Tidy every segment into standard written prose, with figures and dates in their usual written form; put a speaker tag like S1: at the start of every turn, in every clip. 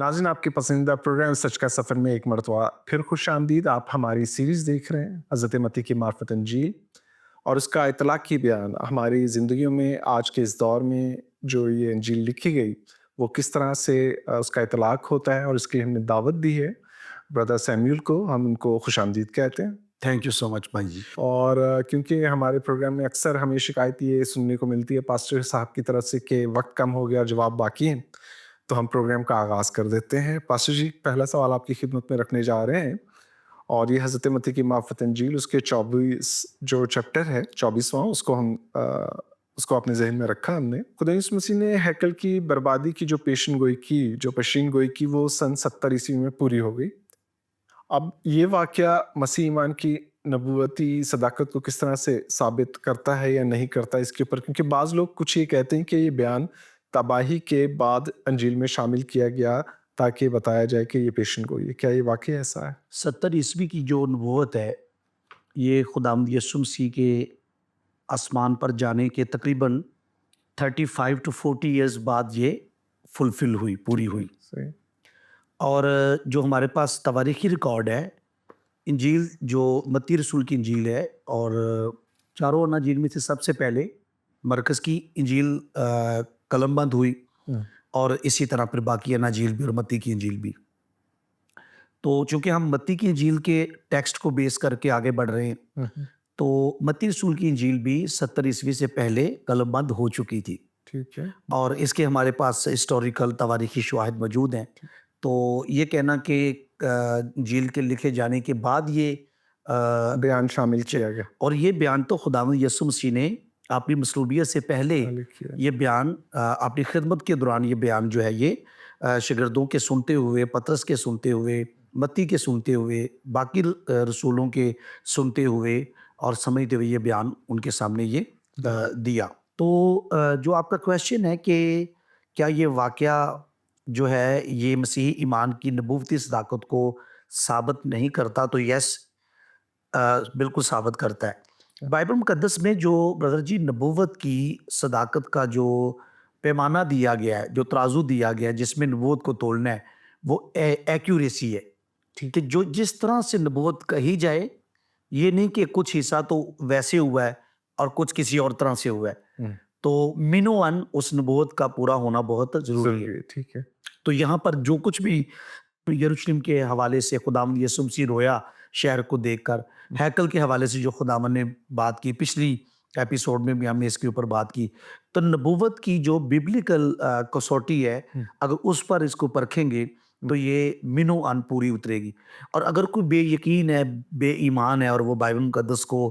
S1: ناظرین آپ کے پسندیدہ پروگرام سچ کا سفر میں ایک مرتبہ پھر خوش آمدید. آپ ہماری سیریز دیکھ رہے ہیں حضرت متی کی معرفت انجیل اور اس کا اطلاقی بیان. ہماری زندگیوں میں آج کے اس دور میں جو یہ انجیل لکھی گئی وہ کس طرح سے اس کا اطلاق ہوتا ہے اور اس کی ہم نے دعوت دی ہے بردر سیمیول کو. ہم ان کو خوش آمدید کہتے ہیں.
S2: تھینک یو سو مچ بھائی جی.
S1: اور کیونکہ ہمارے پروگرام میں اکثر ہمیں شکایت یہ سننے کو ملتی ہے پاسٹر صاحب کی طرف سے کہ وقت کم ہو گیا، جواب باقی ہیں، تو ہم پروگرام کا آغاز کر دیتے ہیں. پاسٹر جی، پہلا سوال آپ کی خدمت میں رکھنے جا رہے ہیں اور یہ حضرت متی کی معرفت انجیل اس کے 24 جو چیپٹر ہے 24واں اس کو اپنے ذہن میں رکھا ہم نے. خدا یسوع مسیح نے ہیکل کی بربادی کی جو پیشین گوئی کی وہ سن 70 عیسوی میں پوری ہو گئی. اب یہ واقعہ مسیح ایمان کی نبوتی صداقت کو کس طرح سے ثابت کرتا ہے یا نہیں کرتا اس کے اوپر، کیونکہ بعض لوگ کچھ یہ کہتے ہیں کہ یہ بیان تباہی کے بعد انجیل میں شامل کیا گیا تاکہ بتایا جائے کہ یہ پیشن گوئی ہے. کیا یہ واقعی ایسا ہے؟
S2: 70 عیسوی کی جو نبوت ہے یہ خداوند یسوع مسیح کے آسمان پر جانے کے تقریباً 35 to 40 ایئرز بعد یہ فلفل ہوئی، پوری ہوئی.
S1: صحیح.
S2: اور جو ہمارے پاس تواریخی ریکارڈ ہے، انجیل جو متی رسول کی انجیل ہے اور چاروں اناجیل میں سے سب سے پہلے مرکز کی انجیل قلم بند ہوئی اور اسی طرح پھر باقی اناجیل بھی اور متی کی انجیل بھی. تو چونکہ ہم متی کی انجیل کے ٹیکسٹ کو بیس کر کے آگے بڑھ رہے ہیں تو متی رسول کی انجیل بھی 70 عیسوی سے پہلے قلم بند ہو چکی تھی.
S1: ٹھیک ہے.
S2: اور اس کے ہمارے پاس ہسٹوریکل تواریخی شواہد موجود ہیں. تو یہ کہنا کہ انجیل کے لکھے جانے کے بعد یہ
S1: بیان شامل کیا گیا،
S2: اور یہ بیان تو خداوند یسوع مسیح نے اپنی مصلوبیت سے پہلے یہ بیان اپنی خدمت کے دوران یہ بیان جو ہے یہ شاگردوں کے سنتے ہوئے، پطرس کے سنتے ہوئے، متی کے سنتے ہوئے، باقی رسولوں کے سنتے ہوئے اور سمجھتے ہوئے یہ بیان ان کے سامنے یہ دیا. تو جو آپ کا کویشچن ہے کہ کیا یہ واقعہ جو ہے یہ مسیحی ایمان کی نبوتی صداقت کو ثابت نہیں کرتا، تو یس بالکل ثابت کرتا ہے. بائبل مقدس میں جو برادر جی نبوت کی صداقت کا جو پیمانہ دیا گیا ہے، جو ترازو دیا گیا ہے جس میں نبوت کو تولنا ہے، وہ ایکیوریسی ہے. کہ جو جس طرح سے نبوت کہی جائے، یہ نہیں کہ کچھ حصہ تو ویسے ہوا ہے اور کچھ کسی اور طرح سے ہوا ہے. تو منوان اس نبوت کا پورا ہونا بہت ضروری ہے.
S1: ٹھیک ہے.
S2: تو یہاں پر جو کچھ بھی یروشلم کے حوالے سے خداوند یسوع مسیح رویا شہر کو دیکھ کر، ہیکل کے حوالے سے جو خداوند نے بات کی، پچھلی ایپیسوڈ میں بھی ہم نے اس کے اوپر بات کی، تو نبوت کی جو بیبلیکل کسوٹی ہے اگر اس پر اس کو پرکھیں گے تو یہ منو ان پوری اترے گی. اور اگر کوئی بے یقین ہے، بے ایمان ہے اور وہ بائبل مقدس کو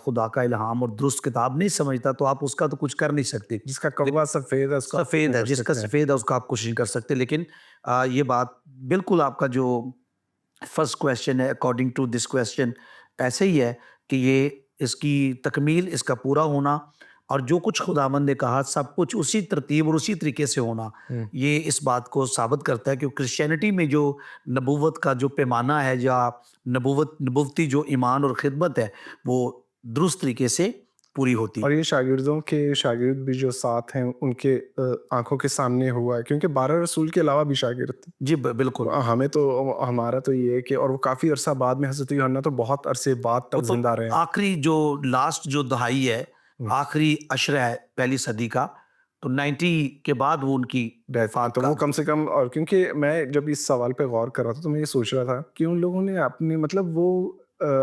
S2: خدا کا الہام اور درست کتاب نہیں سمجھتا تو آپ اس کا تو کچھ کر نہیں سکتے.
S1: جس کا کوا سفید ہے
S2: سفید ہے، جس کا سفید ہے اس کا آپ کوشش نہیں کر سکتے. لیکن یہ بات بالکل آپ کا جو فرسٹ کویشچن ہے اکارڈنگ ٹو دس کویشچن ایسے ہی ہے کہ یہ اس کی تکمیل، اس کا پورا ہونا اور جو کچھ خداوند نے کہا سب کچھ اسی ترتیب اور اسی طریقے سے ہونا، یہ اس بات کو ثابت کرتا ہے کہ کرسچینٹی میں جو نبوت کا جو پیمانہ ہے یا نبوتی جو ایمان اور خدمت ہے وہ درست طریقے سے پوری ہوتی.
S1: اور یہ شاگردوں کے شاگرد بھی جو ساتھ ہیں ان کے آنکھوں کے سامنے ہوا ہے، کیونکہ 12 رسول کے علاوہ بھی شاگرد تھے.
S2: جی بالکل.
S1: ہمیں تو ہمارا تو یہ ہے کہ اور وہ کافی عرصہ بعد میں حضرت یوحنا تو بہت عرصے بعد تک زندہ رہے.
S2: آخری جو لاسٹ جو دہائی ہے، آخری عشرہ ہے پہلی صدی کا، تو 90 کے بعد وہ ان کی
S1: تو وہ کم سے کم. اور کیونکہ میں جب اس سوال پہ غور کر رہا تھا تو میں یہ سوچ رہا تھا کہ ان لوگوں نے اپنے مطلب وہ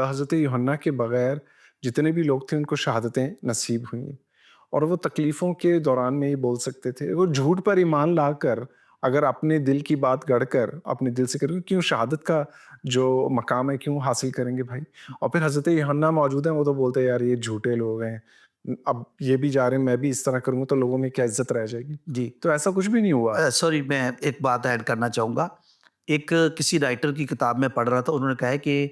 S1: حضرت یوحنا کے بغیر جتنے بھی لوگ تھے ان کو شہادتیں نصیب ہوئیں اور وہ تکلیفوں کے دوران میں یہ بول سکتے تھے. وہ جھوٹ پر ایمان لا کر اگر اپنے دل کی بات گڑھ کر اپنے دل سے کریں کیوں شہادت کا جو مقام ہے کیوں حاصل کریں گے بھائی. اور پھر حضرت یوحنا موجود ہیں، وہ تو بولتے ہیں یار یہ جھوٹے لوگ ہیں، اب یہ بھی جا رہے ہیں میں بھی اس طرح کروں گا تو لوگوں میں کیا عزت رہ جائے گی.
S2: جی
S1: تو ایسا کچھ بھی نہیں ہوا.
S2: سوری میں ایک بات ایڈ کرنا چاہوں گا. ایک کسی رائٹر کی کتاب میں پڑھ رہا تھا، انہوں نے کہا ہے کہ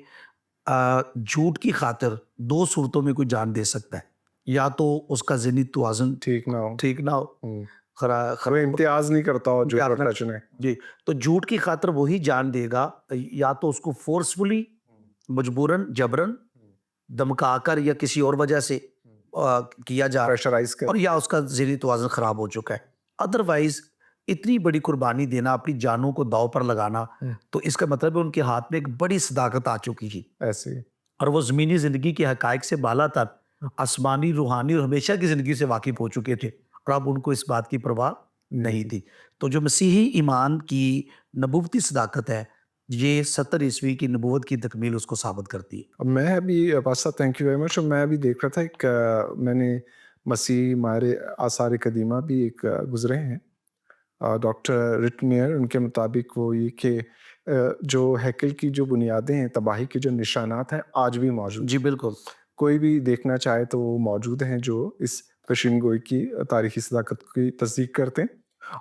S2: جھوٹ کی خاطر دو صورتوں میں کوئی جان دے سکتا ہے، یا تو اس کا ذہنی توازن
S1: ٹھیک نہ ہو، امتیاز نہیں کرتا ہو جو چنے.
S2: جی تو جھوٹ کی خاطر وہی جان دے گا یا تو اس کو فورسفلی، مجبوراً، جبراً، دمکا کر یا کسی اور وجہ سے کیا جا رہا ہے، اور یا اس کا ذہنی توازن خراب ہو چکا ہے. ادروائز اتنی بڑی قربانی دینا, اپنی جانوں کو داؤ پر لگانا, تو اس کا مطلب ہے ان کے ہاتھ میں ایک بڑی صداقت آ چکی تھی,
S1: ایسے ہی
S2: اور وہ زمینی زندگی کے حقائق سے بالا تر آسمانی, روحانی اور ہمیشہ کی زندگی سے واقف ہو چکے تھے, اور اب ان کو اس بات کی پرواہ نہیں تھی. تو جو مسیحی ایمان کی نبوتی صداقت ہے, یہ 70 عیسوی کی نبوت کی تکمیل اس کو ثابت کرتی ہے.
S1: میں ابھی پاسا تھینک یو ویری مچ. میں ابھی دیکھ رہا تھا ایک میں نے مسیح ماہر آثار قدیمہ بھی ایک گزرے ہیں, ڈاکٹر رٹمیئر, ان کے مطابق وہ یہ کہ جو ہیکل کی جو بنیادیں ہیں, تباہی کے جو نشانات ہیں آج بھی موجود.
S2: جی بالکل,
S1: کوئی بھی دیکھنا چاہے تو وہ موجود ہیں جو اس پیشین گوئی کی تاریخی صداقت کی تصدیق کرتے ہیں.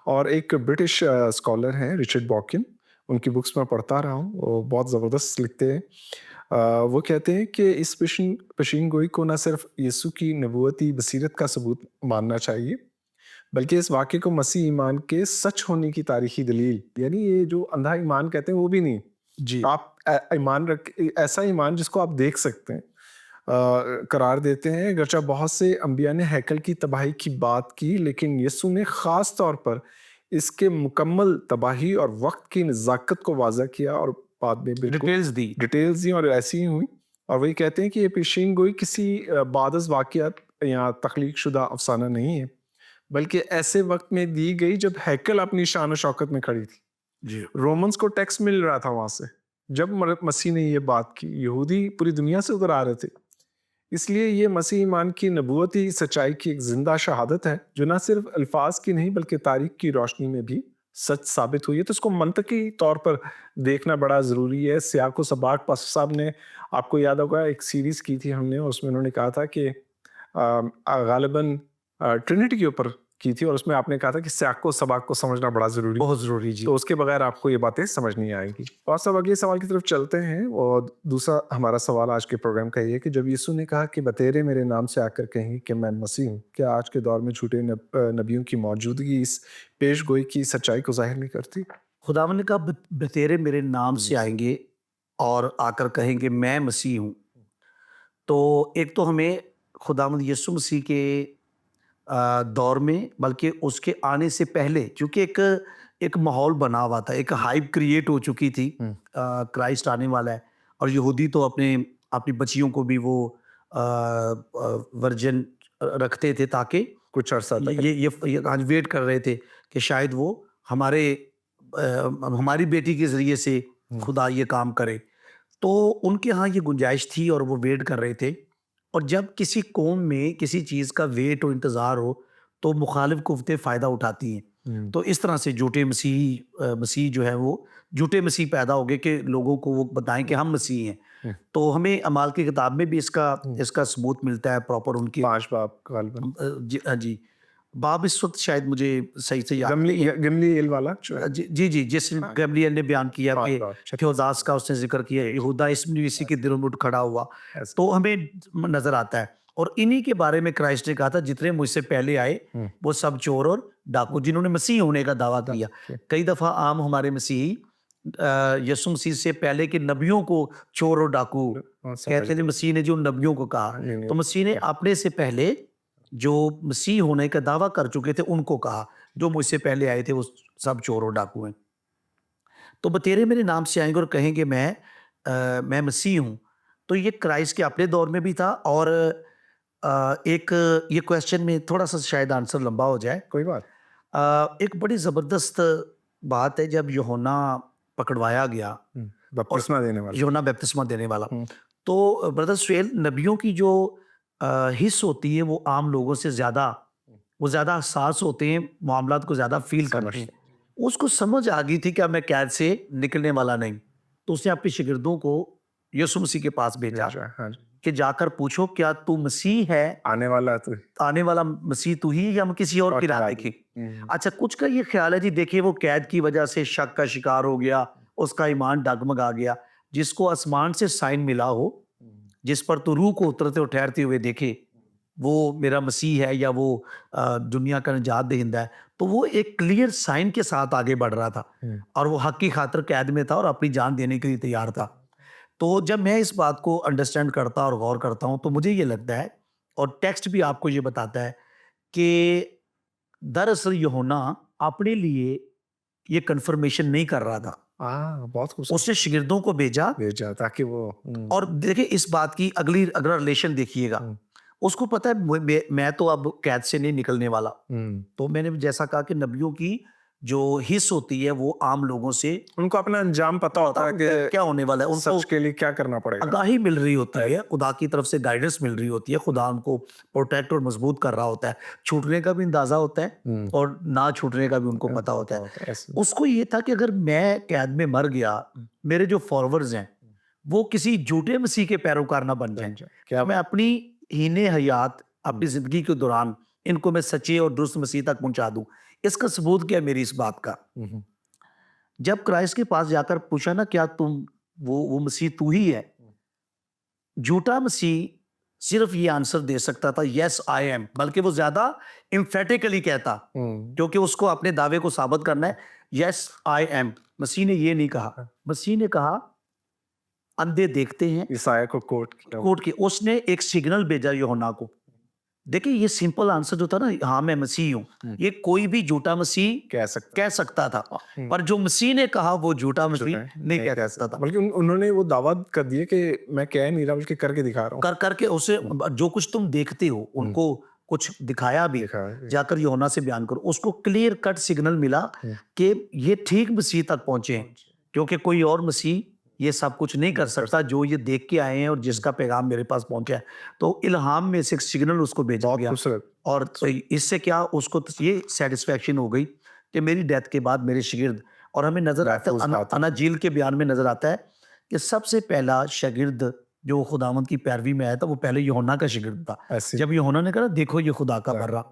S1: اور ایک برٹش اسکالر ہیں رچرڈ باکن, ان کی بکس میں پڑھتا رہا ہوں, وہ بہت زبردست لکھتے ہیں. وہ کہتے ہیں کہ اس پیشین گوئی کو نہ صرف یسوع کی نبوتی بصیرت کا ثبوت ماننا چاہیے, بلکہ اس واقعے کو مسیح ایمان کے سچ ہونے کی تاریخی دلیل, یعنی یہ جو اندھا ایمان کہتے ہیں وہ بھی نہیں,
S2: جی
S1: آپ ایمان ایسا ایمان جس کو آپ دیکھ سکتے ہیں قرار دیتے ہیں. اگرچہ بہت سے انبیاء نے ہیکل کی تباہی کی بات کی, لیکن یسوع نے خاص طور پر اس کے مکمل تباہی اور وقت کی نزاکت کو واضح کیا, اور بعد میں
S2: ڈیٹیلز
S1: دی اور ایسی ہی ہوئی. اور وہی کہتے ہیں کہ یہ پیشین گوئی کسی بعد از واقعات یا تخلیق شدہ افسانہ نہیں ہے, بلکہ ایسے وقت میں دی گئی جب ہیکل اپنی شان و شوکت میں کھڑی تھی.
S2: جی
S1: رومنز کو ٹیکس مل رہا تھا وہاں سے جب مسیح نے یہ بات کی. یہودی پوری دنیا سے ادھر آ رہے تھے, اس لیے یہ مسیح ایمان کی نبوتی سچائی کی ایک زندہ شہادت ہے جو نہ صرف الفاظ کی نہیں بلکہ تاریخ کی روشنی میں بھی سچ ثابت ہوئی ہے. تو اس کو منطقی طور پر دیکھنا بڑا ضروری ہے. سیاق و سباق پاسٹر صاحب نے, آپ کو یاد ہوگا ایک سیریز کی تھی ہم نے, اس میں انہوں نے کہا تھا کہ غالباً ٹرینٹی کے اوپر کی تھی, اور اس میں آپ نے کہا تھا کہ سیاق و سباق کو سمجھنا بڑا ضروری,
S2: بہت ضروری. جی
S1: تو اس کے بغیر آپ کو یہ باتیں سمجھ نہیں آئیں گی. اور سب اگلے سوال کی طرف چلتے ہیں. اور دوسرا ہمارا سوال آج کے پروگرام کا یہ ہے کہ جب یسوع نے کہا کہ بتیرے میرے نام سے آ کر کہیں گے کہ میں مسیح ہوں, کیا آج کے دور میں جھوٹے نبیوں کی موجودگی اس پیش گوئی کی سچائی کو ظاہر نہیں کرتی؟
S2: خداوند نے کہا بتیرے میرے نام سے آئیں گے اور آ کر کہیں گے میں مسیح ہوں. تو ایک تو ہمیں خداوند یسوع مسیح کے دور میں, بلکہ اس کے آنے سے پہلے, چونکہ ایک ماحول بنا ہوا تھا, ایک ہائپ کریٹ ہو چکی تھی, کرائسٹ آنے والا ہے, اور یہودی تو اپنی بچیوں کو بھی وہ ورجن رکھتے تھے تاکہ
S1: کچھ عرصہ تک
S2: یہ ویٹ کر رہے تھے کہ شاید وہ ہماری بیٹی کے ذریعے سے خدا یہ کام کرے. تو ان کے ہاں یہ گنجائش تھی اور وہ ویٹ کر رہے تھے. اور جب کسی قوم میں کسی چیز کا ویٹ و انتظار ہو تو مخالف قوتیں فائدہ اٹھاتی ہیں. تو اس طرح سے جھوٹے مسیح جو ہے وہ جھوٹے مسیح پیدا ہو گئے کہ لوگوں کو وہ بتائیں کہ ہم مسیح ہیں. تو ہمیں اعمال کی کتاب میں بھی اس کا ثبوت ملتا ہے پراپر, ان کے
S1: 5 باب غالباً.
S2: جی باب اس وقت شاید مجھے صحیح سے یاد نہیں ہے.
S1: گملیل والا
S2: جی جس گملیل نے بیان کیا کہ تھیوداس کا اس نے ذکر کیا, یہودا اسم نویسی کے دلوں میں اٹھ کھڑا ہوا, تو ہمیں نظر آتا ہے. اور انہی کے بارے میں کرائسٹ نے کہا تھا جتنے مجھ سے پہلے آئے وہ سب چور اور ڈاکو, جنہوں نے مسیح ہونے کا دعویٰ کیا. کئی دفعہ عام ہمارے مسیحی یسوع مسیح سے پہلے کے نبیوں کو چور اور ڈاکو کہتے ہیں. مسیح نے جو نبیوں کو کہا, تو مسیح نے اپنے سے پہلے جو مسیح ہونے کا دعویٰ کر چکے تھے ان کو کہا جو مجھ سے پہلے آئے تھے وہ سب چور اور ڈاکو ہیں. تو بتیرے میرے نام سے آئیں گے اور کہیں گے میں مسیح ہوں. تو یہ کرائسٹ کے اپنے دور میں بھی تھا. اور ایک یہ کویسچن میں تھوڑا سا شاید آنسر لمبا ہو جائے,
S1: کوئی بات.
S2: ایک بڑی زبردست بات ہے جب یوحنا پکڑوایا گیا,
S1: بپتسمہ دینے والا,
S2: یوحنا بپتسمہ دینے والا, تو بردر سہیل نبیوں کی جو حص ہوتی ہے وہ عام لوگوں سے زیادہ حساس ہوتے ہیں, معاملات کو زیادہ فیل کرتے ہیں. اس کو سمجھ آ گئی تھی کہ اب میں قید سے نکلنے والا نہیں, تو اس نے اپنے شاگردوں کو یسوع مسیح کے پاس بھیجا کہ جا کر پوچھو کیا تو مسیح ہے, آنے والا مسیح تو ہی یا ہم کسی اور کی راہ دیکھیں. اچھا, کچھ کا یہ خیال ہے جی دیکھیں وہ قید کی وجہ سے شک کا شکار ہو گیا, اس کا ایمان ڈگمگا گیا. جس کو آسمان سے سائن ملا ہو, جس پر تو روح کو اترتے اور ٹھہرتے ہوئے دیکھے وہ میرا مسیح ہے یا وہ دنیا کا نجات دہندہ ہے, تو وہ ایک کلیئر سائن کے ساتھ آگے بڑھ رہا تھا اور وہ حق کی خاطر قید میں تھا اور اپنی جان دینے کے لیے تیار تھا. تو جب میں اس بات کو انڈرسٹینڈ کرتا اور غور کرتا ہوں تو مجھے یہ لگتا ہے, اور ٹیکسٹ بھی آپ کو یہ بتاتا ہے کہ دراصل یوحنا اپنے لیے یہ کنفرمیشن نہیں کر رہا تھا.
S1: بہت خوبصورت
S2: اس نے شاگردوں کو
S1: بھیجا تاکہ وہ
S2: اور دیکھیں اس بات کی اگر ریلیشن دیکھیے گا, اس کو پتا ہے میں تو اب قید سے نہیں نکلنے والا. تو میں نے جیسا کہا کہ نبیوں کی جو حص ہوتی ہے وہ عام لوگوں سے
S1: ان کو اپنا انجام پتا ہوتا ہے کہ
S2: کیا ہونے والا ہے, ان کو
S1: سچ کے لیے کیا کرنا پڑے گا.
S2: آگاہی مل رہی ہوتی ہے, خدا کی طرف سے گائیڈنس مل رہی ہوتی ہے, خدا ان کو پروٹیکٹ اور مضبوط کر رہا ہوتا ہے. چھوٹنے کا بھی اندازہ ہوتا ہے اور نہ چھوٹنے کا بھی ان کو پتا ہوتا ہے. اس کو یہ تھا کہ اگر میں قید میں مر گیا, میرے جو فالوورز ہیں وہ کسی جھوٹے مسیح کے پیروکار نہ بن جائیں, کیا میں اپنی ہین حیات اپنی زندگی کے دوران ان کو میں سچے اور درست مسیح تک پہنچا دوں. اس کا ثبوت کیا میری اس بات کا, جب کرائسٹ کے پاس جا کر پوچھا نا کیا تم وہ مسیح تو ہی ہے, جھوٹا مسیح صرف یہ آنسر دے سکتا تھا یس آئی ایم, بلکہ وہ زیادہ امفیٹیکلی کہتا کیونکہ اس کو اپنے دعوے کو ثابت کرنا ہے, یس آئی ایم. مسیح نے یہ نہیں کہا, مسیح نے کہا اندھے دیکھتے ہیں,
S1: عیسائی کو کوٹ
S2: کی اس نے ایک سگنل بھیجا یوحنا کو. دیکھیں یہ سمپل آنسر جو تھا نا, ہاں میں مسیح ہوں, یہ کوئی بھی جھوٹا مسیح کہہ سکتا تھا, پر جو مسیح نے کہا وہ جھوٹا مسیح نہیں کہہ سکتا تھا.
S1: بلکہ انہوں نے وہ دعویٰ کر دیا کہ میں کہہ نہیں رہا بلکہ کر کے دکھا رہا ہوں.
S2: کر کے اسے جو کچھ تم دیکھتے ہو ان کو کچھ دکھایا بھی, جا کر یوحنا سے بیان کرو. اس کو کلیئر کٹ سگنل ملا کہ یہ ٹھیک مسیح تک پہنچے ہیں, کیونکہ کوئی اور مسیح یہ سب کچھ نہیں کر سکتا جو یہ دیکھ کے آئے ہیں اور جس کا پیغام میرے پاس پہنچا ہے. تو الہام میں سے ایک سگنل اس کو بھیجا گیا, اور اس سے کیا اس کو یہ سیٹسفیکشن ہو گئی کہ میری ڈیتھ کے بعد میرے شاگرد, اور ہمیں نظر آتا ہے اناجیل کے بیان میں نظر آتا ہے کہ سب سے پہلا شاگرد جو خداوند کی پیروی میں آیا تھا وہ پہلے یوحنا کا شاگرد تھا. جب یوحنا نے کہا دیکھو یہ خدا کا بر رہا,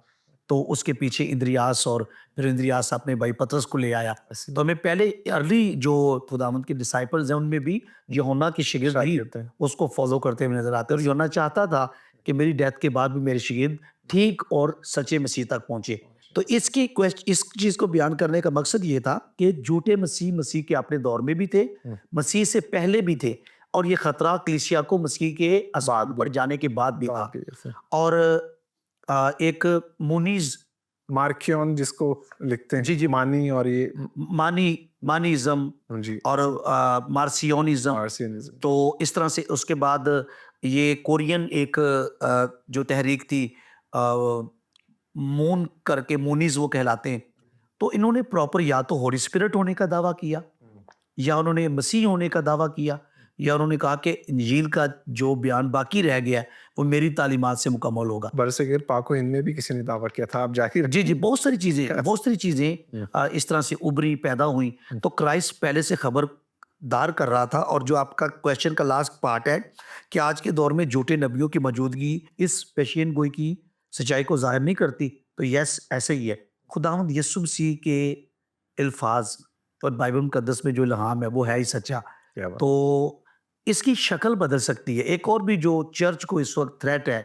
S2: تو اس کے پیچھے اندریاس, اور پھر اندریاس اپنے بھائی پطرس کو لے آیا. تو ہمیں پہلے ارلی جو خداوند کے ڈسائپلز ہیں ان میں بھی یوحنا کے شاگرد ہی اس کو فالو کرتے ہوئے نظر آتے ہیں, اور یوحنا چاہتا تھا کہ میری ڈیتھ کے بعد بھی میرے شاگرد ٹھیک اور سچے مسیح تک پہنچے. تو اس چیز کو بیان کرنے کا مقصد یہ تھا کہ جھوٹے مسیح کے اپنے دور میں بھی تھے, مسیح سے پہلے بھی تھے, اور یہ خطرہ کلیسیا کو مسیح کے اسباب پر جانے کے بعد بھی تھا. اور ایک مونیز
S1: مارکیون جس کو لکھتے ہیں, جی مانی, اور یہ
S2: مانیزم اور مارسیونزم. تو اس طرح سے اس کے بعد یہ کورین ایک جو تحریک تھی مون کر کے, مونیز وہ کہلاتے ہیں. تو انہوں نے پراپر یا تو ہولی اسپرٹ ہونے کا دعویٰ کیا, یا انہوں نے مسیح ہونے کا دعویٰ کیا, یا انہوں نے کہا کہ انجیل کا جو بیان باقی رہ گیا ہے وہ میری تعلیمات سے مکمل ہوگا.
S1: برصغیر پاک و ہند میں بھی کسی نے دعویٰ کیا تھا, آپ جاہر
S2: جی بہت ساری چیزیں اس طرح سے ابری پیدا ہوئیں. تو کرائسٹ پہلے سے خبردار کر رہا تھا. اور جو آپ کا کویشچن کا لاسٹ پارٹ ہے کہ آج کے دور میں جھوٹے نبیوں کی موجودگی اس پیشین گوئی کی سچائی کو ظاہر نہیں کرتی, تو یس ایسے ہی ہے. خداوند یسوع مسیح کے الفاظ اور بائبل مقدس میں جو الہام ہے وہ ہے ہی سچا. تو اس کی شکل بدل سکتی ہے. ایک اور بھی جو چرچ کو اس وقت تھریٹ ہے,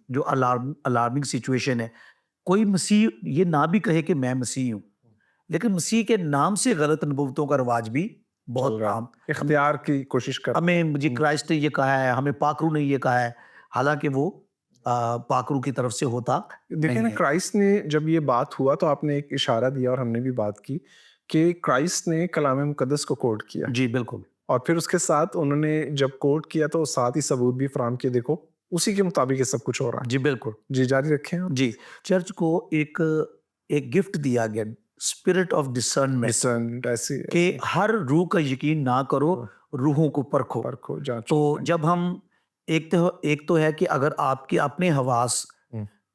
S2: جو الارمنگ سچویشن ہے, کوئی مسیح یہ نہ بھی کہے کہ میں مسیح ہوں, لیکن مسیح کے نام سے غلط نبوتوں کا رواج بھی بہت عام,
S1: اختیار کی کوشش کر,
S2: ہمیں مجھے کرائسٹ نے یہ کہا ہے, ہمیں پاکرو نے یہ کہا ہے, حالانکہ وہ پاکرو کی طرف سے ہوتا.
S1: دیکھیں نا, کرائسٹ نے جب یہ بات ہوا تو آپ نے ایک اشارہ دیا اور ہم نے بھی بات کی کہ کرائسٹ نے کلام مقدس کو کوٹ کیا.
S2: جی بالکل.
S1: اور پھر اس کے ساتھ انہوں نے جب کوٹ کیا تو ساتھ ہی ثبوت بھی فراہم کیے, دیکھو اسی کے مطابق یہ سب کچھ ہو رہا ہے.
S2: جی بالکل.
S1: جی جاری رکھیں.
S2: جی چرچ کو ایک گفٹ دیا گیا, اسپرٹ آف ڈسرنمنٹ, کہ ہر روح کا یقین نہ کرو, روحوں کو پرکھو. تو جب ہم ایک تو ہے کہ اگر آپ کے اپنے حواس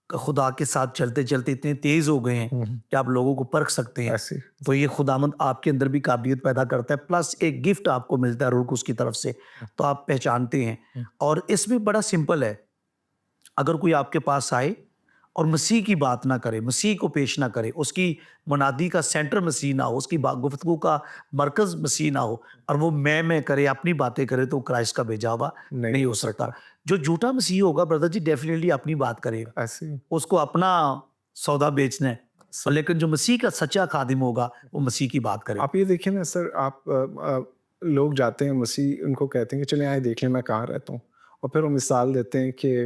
S2: خدا کے ساتھ چلتے چلتے اتنے تیز ہو گئے ہیں کہ آپ لوگوں کو پرکھ سکتے ہیں, تو یہ خداوند آپ کے اندر بھی قابلیت پیدا کرتا ہے, پلس ایک گفٹ آپ کو ملتا ہے روح القدس کی طرف سے, تو آپ پہچانتے ہیں. اور اس میں بڑا سمپل ہے, اگر کوئی آپ کے پاس آئے اور مسیح کی بات نہ کرے, مسیح کو پیش نہ کرے, اس کی منادی کا سینٹر مسیح نہ ہو, اس کی گفتگو کا مرکز مسیح نہ ہو, اور وہ میں کرے, اپنی باتیں کرے, تو کرائسٹ کا بھیجا ہوا نہیں ہو سکتا. جو جھوٹا مسیح ہوگا برادر جی ڈیفینیٹلی اپنی بات کرے گا, اس کو اپنا سودا بیچنا ہے, لیکن جو مسیح کا سچا خادم ہوگا وہ مسیح کی بات کرے.
S1: آپ یہ دیکھیں نا سر, آپ لوگ جاتے ہیں مسیح ان کو کہتے ہیں کہ چلیں آئے دیکھ لیں میں کہاں رہتا ہوں, اور پھر وہ مثال دیتے ہیں کہ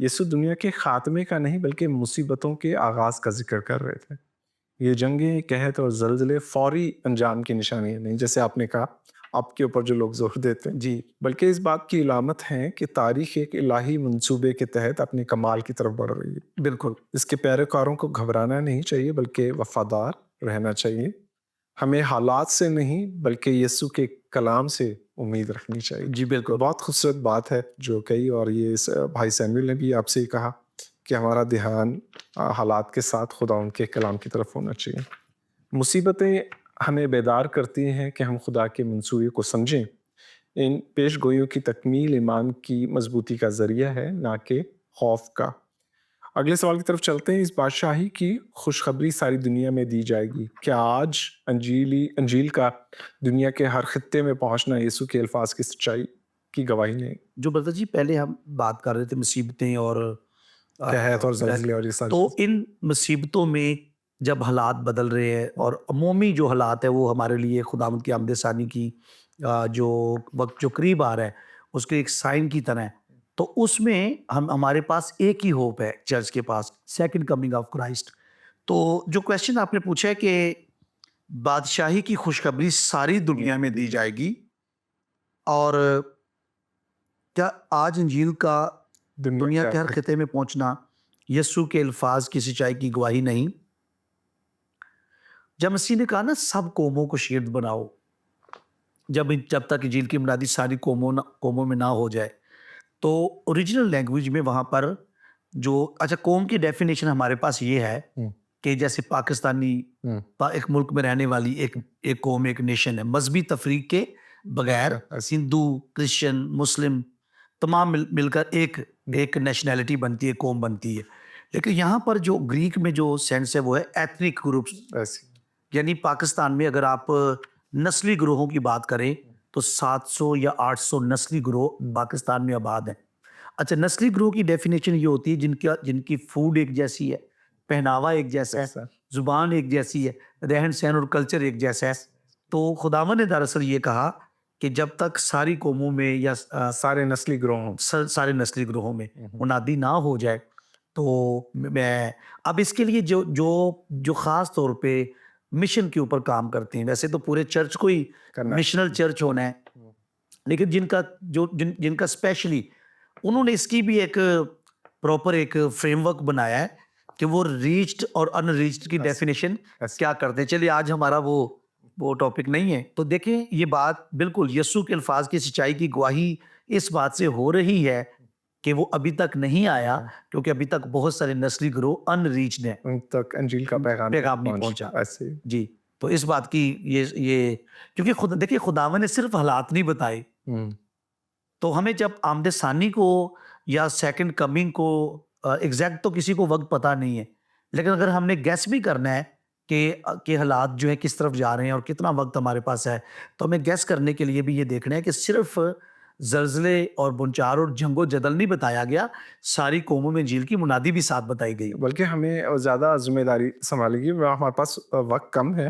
S1: یسوع دنیا کے خاتمے کا نہیں بلکہ مصیبتوں کے آغاز کا ذکر کر رہے تھے۔ یہ جنگیں، قحط اور زلزلے فوری انجام کی نشانی نہیں، جیسے آپ نے کہا آپ کے اوپر جو لوگ زور دیتے ہیں،
S2: جی
S1: بلکہ اس بات کی علامت ہے کہ تاریخ ایک الہی منصوبے کے تحت اپنے کمال کی طرف بڑھ رہی ہے۔
S2: بالکل
S1: اس کے پیروکاروں کو گھبرانا نہیں چاہیے بلکہ وفادار رہنا چاہیے۔ ہمیں حالات سے نہیں بلکہ یسوع کے کلام سے امید رکھنی چاہیے۔
S2: جی بالکل
S1: بہت خوبصورت بات ہے جو کہی، اور یہ بھائی سیموئل نے بھی آپ سے کہا کہ ہمارا دھیان حالات کے ساتھ خدا ان کے کلام کی طرف ہونا چاہیے۔ مصیبتیں ہمیں بیدار کرتی ہیں کہ ہم خدا کے منصوبے کو سمجھیں۔ ان پیش گوئیوں کی تکمیل ایمان کی مضبوطی کا ذریعہ ہے، نہ کہ خوف کا۔ اگلے سوال کی طرف چلتے ہیں۔ اس بادشاہی کی خوشخبری ساری دنیا میں دی جائے گی۔ کیا آج انجیل کا دنیا کے ہر خطے میں پہنچنا یسوع کے الفاظ کی سچائی کی گواہی نہیں؟
S2: جو بردر جی پہلے ہم بات کر رہے تھے مصیبتیں اور
S1: قحط اور زلزلے اور یہ ساری
S2: تو ان مصیبتوں میں جب حالات بدل رہے ہیں اور عمومی جو حالات ہے وہ ہمارے لیے خداوند کی آمد ثانی کی جو وقت جو قریب آ رہا ہے اس کے ایک سائن کی طرح ہے، تو اس میں ہمارے پاس ایک ہی ہوپ ہے چرچ کے پاس، سیکنڈ کمنگ آف کرائسٹ۔ تو جو کویشچن آپ نے پوچھا ہے کہ بادشاہی کی خوشخبری ساری دنیا میں دی جائے گی، اور کیا آج انجیل کا دنیا کے ہر خطے میں پہنچنا یسوع کے الفاظ کی سچائی کی گواہی نہیں؟ جب مسیح نے کہا نا سب قوموں کو شگرد بناؤ، جب تک انجیل کی منادی ساری قوموں میں نہ ہو جائے، تو اوریجنل لینگویج میں وہاں پر جو قوم کی ڈیفینیشن ہمارے پاس یہ ہے کہ جیسے پاکستانی ایک ملک میں رہنے والی ایک قوم، ایک نیشن ہے، مذہبی تفریق کے بغیر ہندو، کرسچن، مسلم تمام مل کر ایک نیشنلٹی بنتی ہے، قوم بنتی ہے۔ لیکن یہاں پر جو گریک میں جو سینس ہے وہ ہے ایتھنک گروپس، یعنی پاکستان میں اگر آپ نسلی گروہوں کی بات کریں تو 700 یا 800 نسلی گروہ پاکستان میں آباد ہیں۔ اچھا، نسلی گروہ کی ڈیفینیشن یہ ہوتی ہے جن کی فوڈ ایک جیسی ہے، پہناوا ایک جیسا ہے، زبان ایک جیسی ہے، رہن سہن اور کلچر ایک جیسا ہے۔ تو خداوند نے دراصل یہ کہا کہ جب تک ساری قوموں میں یا سارے نسلی گروہوں میں منادی نہ ہو جائے، تو میں اب اس کے لیے جو خاص طور پہ مشن کے اوپر کام کرتے ہیں، ویسے تو پورے چرچ کو ہی مشنل چرچ ہونا ہے، لیکن جن کا اسپیشلی انہوں نے اس کی بھی ایک پراپر ایک فریم ورک بنایا ہے کہ وہ ریچڈ اور ان ریچڈ کی ڈیفینیشن کیا کرتے ہیں۔ چلیے آج ہمارا وہ ٹاپک نہیں ہے، تو دیکھیں یہ بات بالکل یسوع کے الفاظ کی سچائی کی گواہی اس بات سے ہو رہی ہے کہ وہ ابھی تک نہیں آیا، کیونکہ ابھی تک بہت سارے نسلی گروہ ان ریچڈ ہیں، ان تک انجیل کا پیغام نہیں پہنچا۔ جی، تو اس بات کی یہ کیونکہ دیکھیے خداوند نے صرف حالات نہیں بتائے، تو ہمیں جب آمد ثانی کو یا سیکنڈ کمنگ کو ایگزیکٹ تو کسی کو وقت پتہ نہیں ہے، لیکن اگر ہم نے گیس بھی کرنا ہے کہ حالات جو ہیں کس طرف جا رہے ہیں اور کتنا وقت ہمارے پاس ہے، تو ہمیں گیس کرنے کے لیے بھی یہ دیکھنا ہے کہ صرف زلزلے اور بنچار اور جنگ و جدل نہیں بتایا گیا، ساری قوموں میں انجیل کی منادی بھی ساتھ بتائی گئی، بلکہ ہمیں زیادہ ذمہ داری سنبھالے گی۔ ہمارے پاس وقت کم ہے،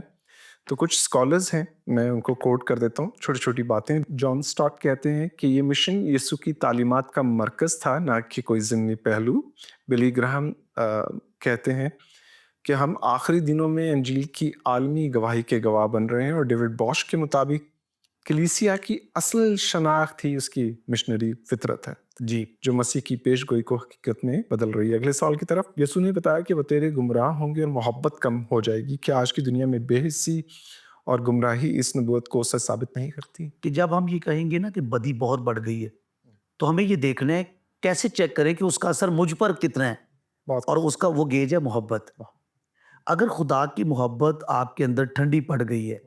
S2: تو کچھ اسکالرز ہیں، میں ان کو کوٹ کر دیتا ہوں چھوٹی چھوٹی باتیں۔ جان سٹاٹ کہتے ہیں کہ یہ مشن یسوع کی تعلیمات کا مرکز تھا، نہ کہ کوئی ضمنی پہلو۔ بلی گراہم کہتے ہیں کہ ہم آخری دنوں میں انجیل کی عالمی گواہی کے گواہ بن رہے ہیں، اور ڈیوڈ باش کے مطابق کلیسیا کی اصل شناخت ہی اس کی مشنری فطرت ہے، جی، جو مسیح کی پیش گوئی کو حقیقت میں بدل رہی ہے۔ اگلے سوال کی طرف، یسوع نے بتایا کہ وہ تیرے گمراہ ہوں گے اور محبت کم ہو جائے گی۔ کیا آج کی دنیا میں بے حسی اور گمراہی اس نبوت کو سچ ثابت نہیں کرتی؟ کہ جب ہم یہ کہیں گے نا کہ بدی بہت بڑھ گئی ہے، تو ہمیں یہ دیکھنا ہے کیسے چیک کریں کہ اس کا اثر مجھ پر کتنا ہے، اور اس کا وہ گیج ہے محبت۔ اگر خدا کی محبت آپ کے اندر ٹھنڈی پڑ گئی ہے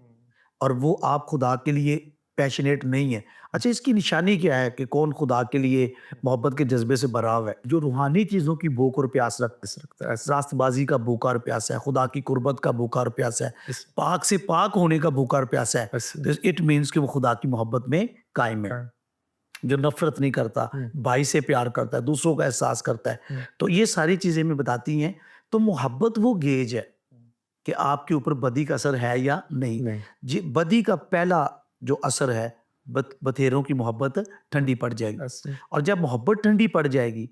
S2: اور وہ آپ خدا کے لیے پیشنیٹ نہیں ہے، اچھا اس کی نشانی کیا ہے کہ کون خدا کے لیے محبت کے جذبے سے بھرا ہوا ہے؟ جو روحانی چیزوں کی بھوک اور پیاس رکھتا ہے، راست بازی کا بھوکا اور پیاس ہے، خدا کی قربت کا بھوکا اور پیاس ہے، پاک سے پاک ہونے کا بھوکا اور پیاس ہے، اٹ مینس کہ وہ خدا کی محبت میں قائم ہے، جو نفرت نہیں کرتا، بھائی سے پیار کرتا ہے، دوسروں کا احساس کرتا ہے۔ تو یہ ساری چیزیں میں بتاتی ہیں۔ تو محبت وہ گیج ہے کہ آپ کے اوپر بدی کا اثر ہے یا نہیں۔ جی، بدی کا پہلا جو اثر ہے، بتھیروں کی محبت ٹھنڈی پڑ جائے گی، اور جب محبت ٹھنڈی پڑ جائے گی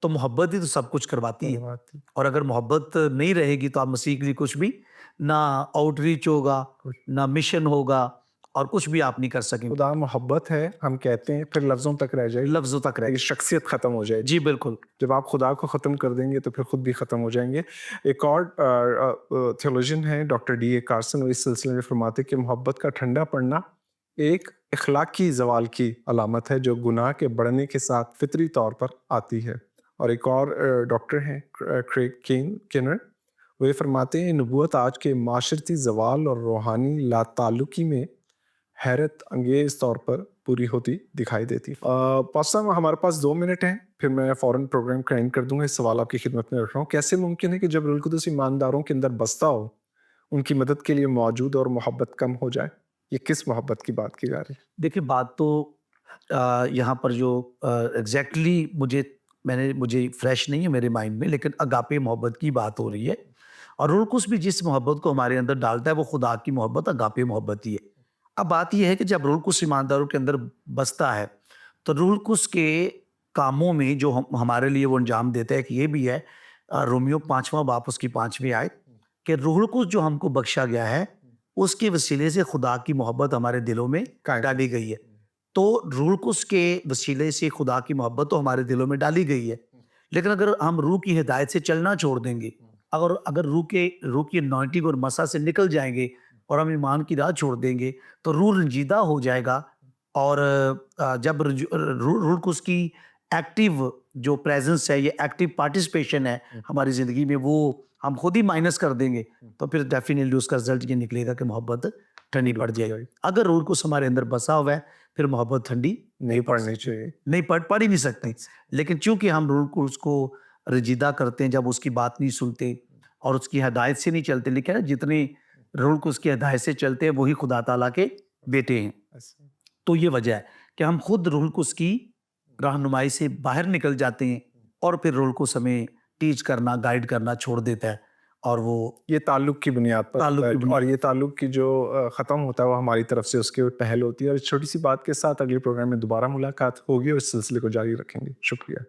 S2: تو محبت ہی تو سب کچھ کرواتی ہے.
S1: بات ہے.
S2: اور اگر محبت نہیں رہے گی تو آپ مسیح کے لیے کچھ بھی نہ آؤٹ ریچ ہوگا نہ مشن ہوگا اور کچھ بھی آپ نہیں کر سکیں گے.
S1: خدا محبت ہے ہم کہتے ہیں پھر لفظوں تک رہ جائے گی،
S2: لفظوں تک رہ.
S1: یہ شخصیت ختم ہو جائے گی.
S2: جی بالکل.
S1: جب آپ خدا کو ختم کر دیں گے تو پھر خود بھی ختم ہو جائیں گے. ایک اور تھیولوجین ہے ڈاکٹر ڈی اے کارسن، وہ اس سلسلے میں فرماتے کہ محبت کا ٹھنڈا پڑنا ایک اخلاقی زوال کی علامت ہے جو گناہ کے بڑھنے کے ساتھ فطری طور پر آتی ہے. اور ایک اور ڈاکٹر ہیں کریگ کینر، وہ یہ فرماتے ہیں نبوت آج کے معاشرتی زوال اور روحانی لا تعلقی میں حیرت انگیز طور پر پوری ہوتی دکھائی دیتی. پاسٹر صاحب ہمارے پاس 2 منٹ ہیں، پھر میں فوراً پروگرام کا اینڈ کر دوں گا. اس سوال آپ کی خدمت میں رکھ رہا ہوں، کیسے ممکن ہے کہ جب روح القدس ایمانداروں کے اندر بستا ہو ان کی مدد کے لیے موجود اور محبت کم ہو جائے؟ یہ کس محبت کی بات کی جا رہی ہے؟
S2: دیکھیں بات تو یہاں پر جو ایگزیکٹلی مجھے فریش نہیں ہے میرے مائنڈ میں، لیکن اگاپے محبت کی بات ہو رہی ہے. اور روح القدس بھی جس محبت کو ہمارے اندر ڈالتا ہے وہ خدا کی محبت اگاپے محبت ہی ہے. اب بات یہ ہے کہ جب روح القدس ایمانداروں کے اندر بستا ہے تو روح القدس کے کاموں میں جو ہمارے لیے وہ انجام دیتا ہے، کہ یہ بھی ہے رومیو 5واں باب اس کی 5ویں آیت کہ روح القدس جو ہم کو بخشا گیا ہے اس کے وسیلے سے خدا کی محبت ہمارے دلوں میں ڈالی گئی ہے. تو روح القدس کے وسیلے سے خدا کی محبت تو ہمارے دلوں میں ڈالی گئی ہے، لیکن اگر ہم روح کی ہدایت سے چلنا چھوڑ دیں گے، اگر روح کی انوائنٹنگ اور مسا سے نکل جائیں گے اور ہم ایمان کی راہ چھوڑ دیں گے تو روح رنجیدہ ہو جائے گا. اور جب روح القدس کی ایکٹیو جو پریزنس ہے، یہ ایکٹیو پارٹیسپیشن ہے ہماری زندگی میں، وہ ہم خود ہی مائنس کر دیں گے تو پھر ڈیفینیٹلی اس کا رزلٹ یہ نکلے گا کہ محبت ٹھنڈی پڑ جائے گی. اگر روح القدس ہمارے اندر بسا ہوا ہے پھر محبت ٹھنڈی
S1: نہیں پڑنی چاہیے،
S2: نہیں پڑھ ہی نہیں سکتے. لیکن چونکہ ہم روح القدس کو رجیدہ کرتے ہیں، جب اس کی بات نہیں سنتے اور اس کی ہدایت سے نہیں چلتے، لیکن جتنے روح القدس کی ہدایت سے چلتے ہیں وہی خدا تعالیٰ کے بیٹے ہیں. تو یہ وجہ ہے کہ ہم خود روح القدس کی رہنمائی سے باہر نکل جاتے ہیں اور پھر روح القدس ہمیں ٹیچ کرنا گائیڈ کرنا چھوڑ دیتا ہے. اور وہ
S1: یہ تعلق کی بنیاد پر اور یہ تعلق کی جو ختم ہوتا ہے وہ ہماری طرف سے اس کے پہل ہوتی ہے. اور اس چھوٹی سی بات کے ساتھ اگلے پروگرام میں دوبارہ ملاقات ہوگی اور اس سلسلے کو جاری رکھیں گے. شکریہ.